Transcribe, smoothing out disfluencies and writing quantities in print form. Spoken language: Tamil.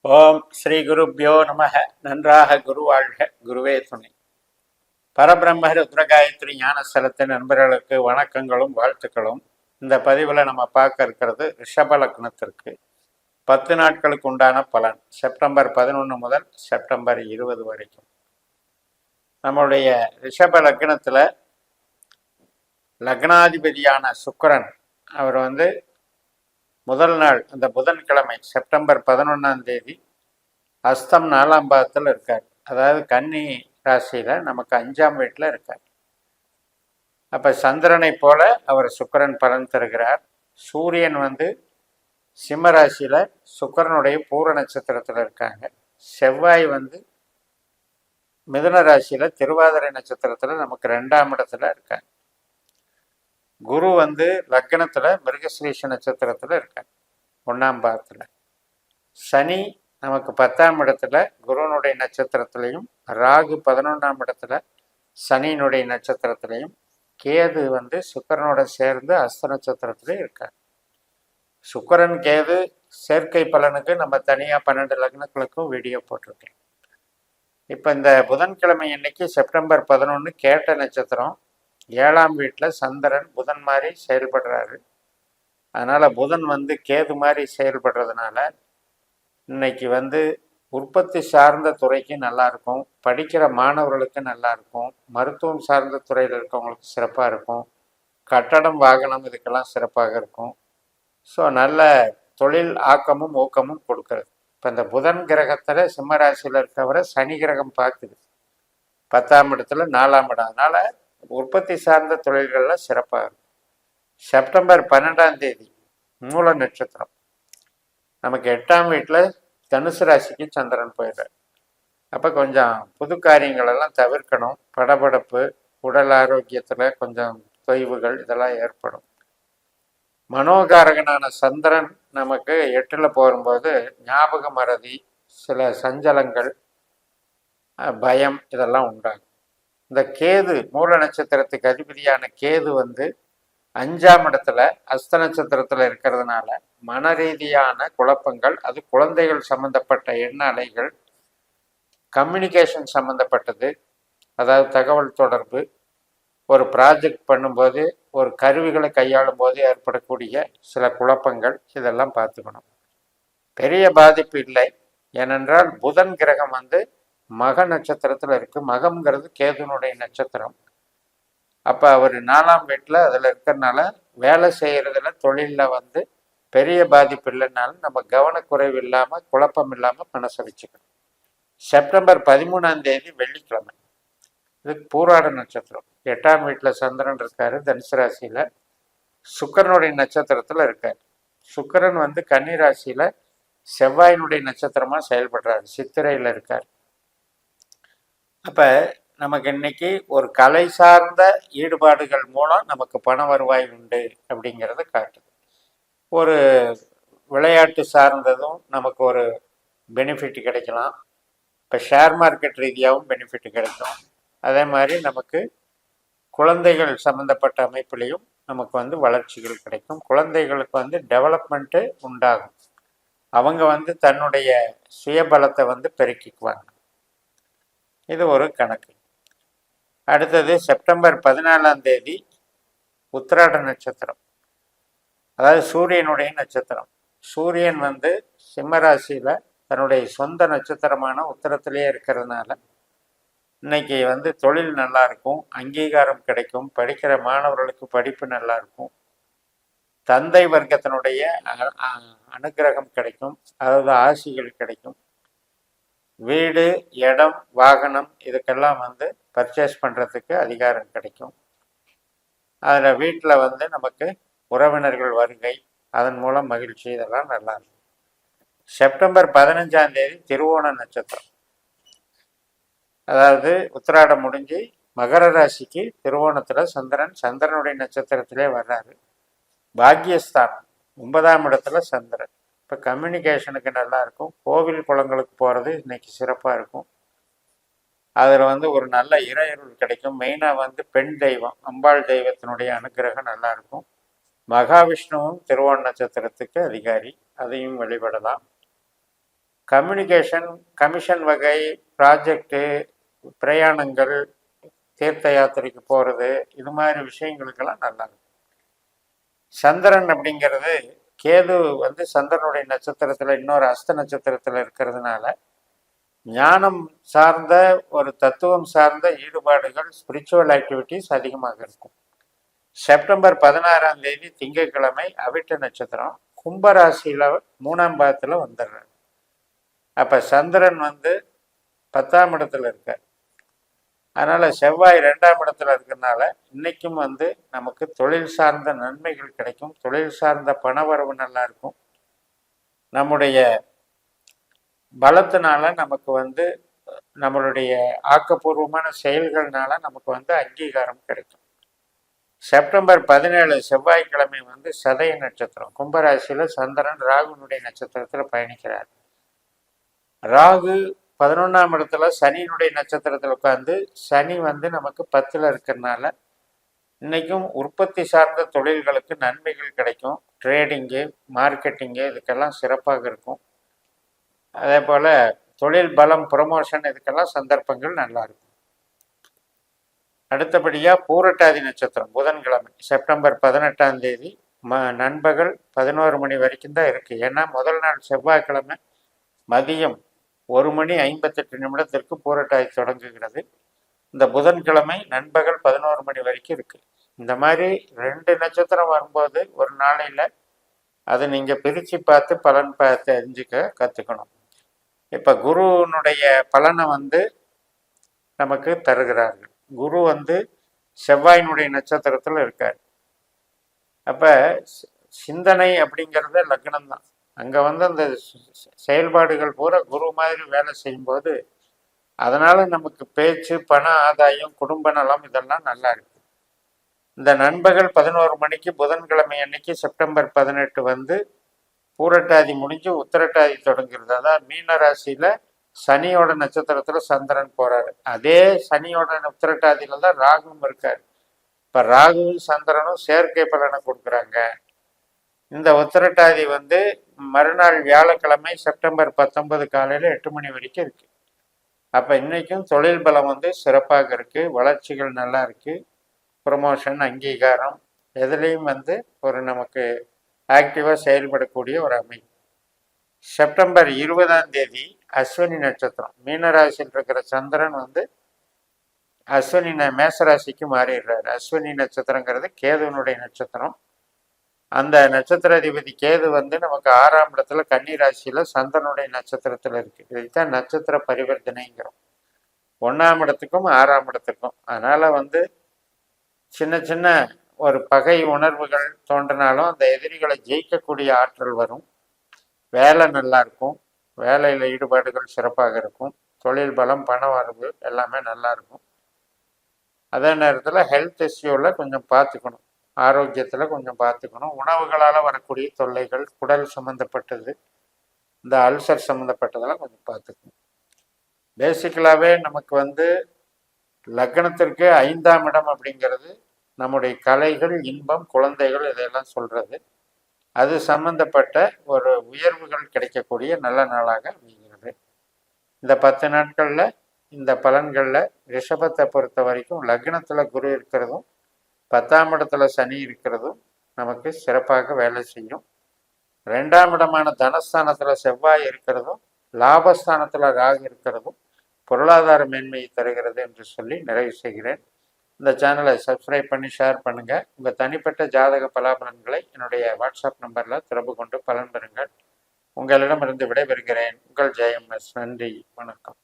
ஓம் ஸ்ரீ குருப்யோ நமக. நன்றாக குரு வாழ்க, குருவே துணை. பரபிரம்ம ருத்ரகாயத்ரி ஞானஸ்தலத்தின் நண்பர்களுக்கு வணக்கங்களும் வாழ்த்துக்களும். இந்த பதிவில் நம்ம பார்க்க இருக்கிறது ரிஷப லக்னத்திற்கு 10 நாட்களுக்கு உண்டான பலன், செப்டம்பர் 11 முதல் செப்டம்பர் 20 வரைக்கும். நம்மளுடைய ரிஷப லக்னத்தில் லக்னாதிபதியான சுக்கிரன் அவர் முதல் நாள் அந்த புதன்கிழமை செப்டம்பர் 11ஆம் தேதி அஸ்தம் 4ஆம் பாவத்தில் இருக்கார். அதாவது கன்னி ராசியில் நமக்கு 5ஆம் வீட்டில் இருக்கார். அப்போ சந்திரனை போல அவர் சுக்கிரன் பலன் தருகிறார். சூரியன் சிம்ம ராசியில் சுக்கிரனுடைய பூர நட்சத்திரத்தில் இருக்காங்க. செவ்வாய் மிதுன ராசியில் திருவாதிரை நட்சத்திரத்தில் நமக்கு 2ஆம் இடத்துல இருக்காங்க. குரு லக்னத்தில் மிருகஸ்ரீஷ நட்சத்திரத்தில் இருக்காங்க 1ஆம் பாவத்தில். சனி நமக்கு 10ஆம் இடத்துல குருனுடைய நட்சத்திரத்திலையும், ராகு 11ஆம் இடத்துல சனியினுடைய நட்சத்திரத்திலையும், கேது சுக்கிரனோட சேர்ந்து அஸ்த நட்சத்திரத்திலையும் இருக்காங்க. சுக்கிரன் கேது சேர்க்கை பலனுக்கு நம்ம தனியாக 12 லக்னங்களுக்கும் வீடியோ போட்டிருக்கேன். இப்போ இந்த புதன்கிழமை அன்னைக்கு செப்டம்பர் 11 கேட்ட நட்சத்திரம் 7ஆம் வீட்டில் சந்திரன் புதன் மாதிரி செயல்படுறாரு. அதனால் புதன் கேது மாதிரி செயல்படுறதுனால இன்னைக்கு உற்பத்தி சார்ந்த துறைக்கு நல்லா இருக்கும், படிக்கிற மாணவர்களுக்கு நல்லா இருக்கும், மருத்துவம் சார்ந்த துறையில் இருக்கவங்களுக்கு சிறப்பாக இருக்கும், கட்டடம் வாகனம் இதுக்கெல்லாம் சிறப்பாக இருக்கும். ஸோ நல்ல தொழில் ஆக்கமும் ஊக்கமும் கொடுக்கறது. இப்போ இந்த புதன் கிரகத்தில் சிம்மராசியில் இருக்கவரை சனி கிரகம் பார்க்குது 10ஆம் இடத்துல 4ஆம் இடம். அதனால் உற்பத்தி சார்ந்த தொழில்களில் சிறப்பாக இருக்கும். செப்டம்பர் 12ஆம் தேதி மூல நட்சத்திரம் நமக்கு 8ஆம் வீட்டில் தனுசு ராசிக்கு சந்திரன் போயிடுறார். அப்போ கொஞ்சம் புது காரியங்களெல்லாம் தவிர்க்கணும். படபடப்பு, உடல் ஆரோக்கியத்தில் கொஞ்சம் தொய்வுகள் இதெல்லாம் ஏற்படும். மனோகாரகனான சந்திரன் நமக்கு 8ல் போகும்போது ஞாபக மறதி, சில சஞ்சலங்கள், பயம் இதெல்லாம் உண்டாகும். இந்த கேது மூல நட்சத்திரத்துக்கு அதிபதியான கேது 5ஆம் இடத்துல அஸ்த நட்சத்திரத்தில் இருக்கிறதுனால மன ரீதியான குழப்பங்கள், அது குழந்தைகள் சம்பந்தப்பட்ட எண்ண அலைகள், கம்யூனிகேஷன் சம்பந்தப்பட்டது, அதாவது தகவல் தொடர்பு, ஒரு ப்ராஜெக்ட் பண்ணும்போது, ஒரு கருவிகளை கையாளும் போது ஏற்படக்கூடிய சில குழப்பங்கள் இதெல்லாம் பார்த்துக்கணும். பெரிய பாதிப்பு இல்லை. ஏனென்றால் புதன் கிரகம் மக நட்சத்திரத்தில் இருக்கு. மகம்ங்கிறது கேதுனுடைய நட்சத்திரம். அப்போ அவர் 4ஆம் வீட்டில் அதில் இருக்கிறதுனால வேலை செய்கிறதுல தொழிலில் பெரிய பாதிப்பு இல்லைன்னாலும் நம்ம கவனக்குறைவு இல்லாமல், குழப்பம் இல்லாமல் மனசை வச்சுக்கணும். செப்டம்பர் 13ஆம் தேதி வெள்ளிக்கிழமை, இதுக்கு பூராட நட்சத்திரம். 8ஆம் வீட்டில் சந்திரன் இருக்காரு தனுசு ராசியில், சுக்கிரனுடைய நட்சத்திரத்தில் இருக்கார். சுக்கிரன் கன்னி ராசியில் செவ்வாயினுடைய நட்சத்திரமாக செயல்படுறாரு, சித்திரையில் இருக்கார். அப்போ நமக்கு இன்னைக்கு ஒரு கலை சார்ந்த ஈடுபாடுகள் மூலம் நமக்கு பண வருவாய் உண்டு அப்படிங்கிறத காட்டுது. ஒரு விளையாட்டு சார்ந்ததும் நமக்கு ஒரு பெனிஃபிட் கிடைக்கலாம். இப்போ ஷேர் மார்க்கெட் ரீதியாகவும் பெனிஃபிட் கிடைக்கும். அதே மாதிரி நமக்கு குழந்தைகள் சம்மந்தப்பட்ட அமைப்புலேயும் நமக்கு வளர்ச்சிகள் கிடைக்கும். குழந்தைகளுக்கு டெவலப்மெண்ட்டு உண்டாகும். அவங்க தன்னுடைய சுயபலத்தை பெருக்கிக்குவாங்க. இது ஒரு கணக்கு. அடுத்தது செப்டம்பர் 14ஆம் தேதி உத்திராட நட்சத்திரம், அதாவது சூரியனுடைய நட்சத்திரம். சூரியன் சிம்ம ராசியில் தன்னுடைய சொந்த நட்சத்திரமான உத்திரத்திலே இருக்கிறதுனால இன்னைக்கு தொழில் நல்லா இருக்கும், அங்கீகாரம் கிடைக்கும், படிக்கிற மாணவர்களுக்கு படிப்பு நல்லா இருக்கும், தந்தை வர்க்கத்தினுடைய அனுகிரகம் கிடைக்கும், அதாவது ஆசிகள் கிடைக்கும். வீடு, இடம், வாகனம் இதுக்கெல்லாம் பர்ச்சேஸ் பண்ணுறதுக்கு அதிகாரம் கிடைக்கும். அதில் வீட்டில் நமக்கு உறவினர்கள் வருகை, அதன் மூலம் மகிழ்ச்சி, இதெல்லாம் நல்லா இருக்கும். செப்டம்பர் 15ஆம் தேதி திருவோண நட்சத்திரம், அதாவது உத்திராடம் முடிஞ்சு மகர ராசிக்கு திருவோணத்தில் சந்திரனுடைய நட்சத்திரத்திலே வர்றாரு. பாக்யஸ்தானம் 9ஆம் இடத்துல சந்திரன். இப்போ கம்யூனிகேஷனுக்கு நல்லா இருக்கும். கோவில் குளங்களுக்கு போகிறது இன்னைக்கு சிறப்பாக இருக்கும். அதில் ஒரு நல்ல இறையருள் கிடைக்கும். மெயினாக பெண் தெய்வம் அம்பாள் தெய்வத்தினுடைய அனுகிரகம் நல்லா இருக்கும். மகாவிஷ்ணுவும் திருவோண நட்சத்திரத்துக்கு அதிகாரி, அதையும் வழிபடலாம். கம்யூனிகேஷன், கமிஷன் வகை, ப்ராஜெக்டு, பிரயாணங்கள், தீர்த்த யாத்திரைக்கு போகிறது, இது மாதிரி விஷயங்களுக்கெல்லாம் நல்லா இருக்கும். சந்திரன் அப்படிங்கிறது கேது வந்து சந்திரனுடைய நட்சத்திரத்தில் இன்னொரு அஸ்த நட்சத்திரத்தில் இருக்கிறதுனால ஞானம் சார்ந்த ஒரு தத்துவம் சார்ந்த ஈடுபாடுகள், ஸ்பிரிச்சுவல் ஆக்டிவிட்டிஸ் அதிகமாக இருக்கும். செப்டம்பர் 16ஆம் தேதி திங்கட்கிழமை அவிட்ட நட்சத்திரம் கும்பராசியில் 3ஆம் பாதத்தில் வந்துடுறாரு. அப்போ சந்திரன் வந்து 10ஆம் இடத்துல இருக்கார். அதனால் செவ்வாய் 2ஆம் இடத்துல இருக்கிறதுனால இன்னைக்கும் வந்து நமக்கு தொழில் சார்ந்த நன்மைகள் கிடைக்கும். தொழில் சார்ந்த பணவரவு நல்லா இருக்கும். நம்முடைய பலத்தினால நமக்கு வந்து நம்மளுடைய ஆக்கப்பூர்வமான செயல்கள்னால நமக்கு வந்து அங்கீகாரம் கிடைக்கும். செப்டம்பர் 17 செவ்வாய்க்கிழமை வந்து சதய நட்சத்திரம் கும்பராசியில் சந்திரன் ராகுனுடைய நட்சத்திரத்தில் பயணிக்கிறார். ராகு 11ஆம் இடத்துல சனியினுடைய நட்சத்திரத்தில் உட்காந்து, சனி வந்து நமக்கு 10ல் இருக்கிறதுனால இன்னைக்கும் உற்பத்தி சார்ந்த தொழில்களுக்கு நன்மைகள் கிடைக்கும். ட்ரேடிங்கு, மார்க்கெட்டிங்கு இதுக்கெல்லாம் சிறப்பாக இருக்கும். அதே போல் தொழில் பலம், ப்ரொமோஷன் இதுக்கெல்லாம் சந்தர்ப்பங்கள் நல்லா இருக்கும். அடுத்தபடியாக பூரட்டாதி நட்சத்திரம் புதன்கிழமை செப்டம்பர் 18ஆம் தேதி நண்பகல் 11 மணி வரைக்கும் தான் இருக்குது. ஏன்னா முதல் நாள் செவ்வாய்க்கிழமை மதியம் 1:58 பூரட்டாதி தொடங்குகிறது. இந்த புதன்கிழமை நண்பகல் 11 மணி வரைக்கும் இருக்குது. இந்த மாதிரி 2 நட்சத்திரம் வரும்போது ஒரு நாளையில் அதை நீங்கள் பிரித்து பார்த்து பலன் பார்த்து தெரிஞ்சுக்க கற்றுக்கணும். இப்போ குருனுடைய பலனை வந்து நமக்கு தருகிறார்கள். குரு வந்து செவ்வாயினுடைய நட்சத்திரத்தில் இருக்கார். அப்போ சிந்தனை அப்படிங்கிறத லக்னம் தான். அங்கே வந்து அந்த செயல்பாடுகள் பூரா குரு மாதிரி வேலை செய்யும்போது அதனால் நமக்கு பேச்சு, பண ஆதாயம், குடும்ப நலம் இதெல்லாம் நல்லா இருக்கு. இந்த நண்பகல் 11 மணிக்கு புதன்கிழமை அன்னைக்கு செப்டம்பர் 18 வந்து பூரட்டாதி முடிஞ்சு உத்திரட்டாதி தொடங்குறது. அதான் மீன ராசியில் சனியோட நட்சத்திரத்தில் சந்திரன் போறாரு. அதே சனியோட உத்திரட்டாதியில தான் ராகுவும் இருக்காரு. இப்போ ராகுவும் சந்திரனும் செயற்கை பலனை கொடுக்குறாங்க. இந்த உத்திரட்டாதி வந்து மறுநாள் வியாழக்கிழமை செப்டம்பர் 19 காலையில் 8 மணி வரைக்கும் இருக்கு. அப்போ இன்னைக்கும் தொழில் பலம் வந்து சிறப்பாக இருக்கு. வளர்ச்சிகள் நல்லா இருக்கு. ப்ரொமோஷன், அங்கீகாரம் எதுலேயும் வந்து ஒரு நமக்கு ஆக்டிவாக செயல்படக்கூடிய ஒரு அமைப்பு. செப்டம்பர் 20ஆம் தேதி அஸ்வினி நட்சத்திரம் மீனராசியில் இருக்கிற சந்திரன் வந்து அஸ்வினி மேசராசிக்கு மாறிடுறாரு. அஸ்வினி நட்சத்திரங்கிறது கேதுவனுடைய நட்சத்திரம். அந்த நட்சத்திர அதிபதி கேது வந்து நமக்கு 6ஆம் இடத்துல கன்னி ராசியில் சந்திரனுடைய நட்சத்திரத்தில் இருக்குது. இதுதான் நட்சத்திர பரிவர்த்தனைங்கிறோம். 1ஆம் இடத்துக்கும் 6ஆம் இடத்துக்கும். அதனால் வந்து சின்ன சின்ன ஒரு பகை உணர்வுகள் தோன்றினாலும் அந்த எதிரிகளை ஜெயிக்கக்கூடிய ஆற்றல் வரும். வேலை நல்லா இருக்கும். வேலையில் ஈடுபாடுகள் சிறப்பாக இருக்கும். தொழில் பலம், பண வரவு எல்லாமே நல்லா இருக்கும். அதே நேரத்தில் ஹெல்த் இஷ்யூவில் கொஞ்சம் பார்த்துக்கணும். ஆரோக்கியத்தில் கொஞ்சம் பார்த்துக்கணும். உணவுகளால் வரக்கூடிய தொல்லைகள், குடல் சம்மந்தப்பட்டது, இந்த அல்சர் சம்மந்தப்பட்டதெல்லாம் கொஞ்சம் பார்த்துக்கணும். பேசிக்கலாகவே நமக்கு வந்து லக்னத்திற்கு 5ஆம் இடம் அப்படிங்கிறது நம்முடைய கலைகள், இன்பம், குழந்தைகள் இதையெல்லாம் சொல்கிறது. அது சம்பந்தப்பட்ட ஒரு உயர்வுகள் கிடைக்கக்கூடிய நல்ல நாளாக அமைகிறது. இந்த 10 நாட்களில் இந்த பலன்களில் ரிஷபத்தை பொறுத்த வரைக்கும் லக்னத்தில் குரு இருக்கிறதும் 10ஆம் இடத்துல சனி இருக்கிறதும் நமக்கு சிறப்பாக வேலை செய்யும். 2ஆம் இடமான தனஸ்தானத்தில் செவ்வாய் இருக்கிறதும் லாபஸ்தானத்தில் ராகு இருக்கிறதும் பொருளாதார மேன்மையை தருகிறது என்று சொல்லி நிறைவு செய்கிறேன். இந்த சேனலை சப்ஸ்கிரைப் பண்ணி ஷேர் பண்ணுங்கள். உங்கள் தனிப்பட்ட ஜாதக பலாபலன்களை என்னுடைய வாட்ஸ்அப் நம்பரில் தொடர்பு கொண்டு பலன் பெறுங்கள். உங்களிடமிருந்து விடைபெறுகிறேன். உங்கள் ஜெயம் எஸ். நன்றி, வணக்கம்.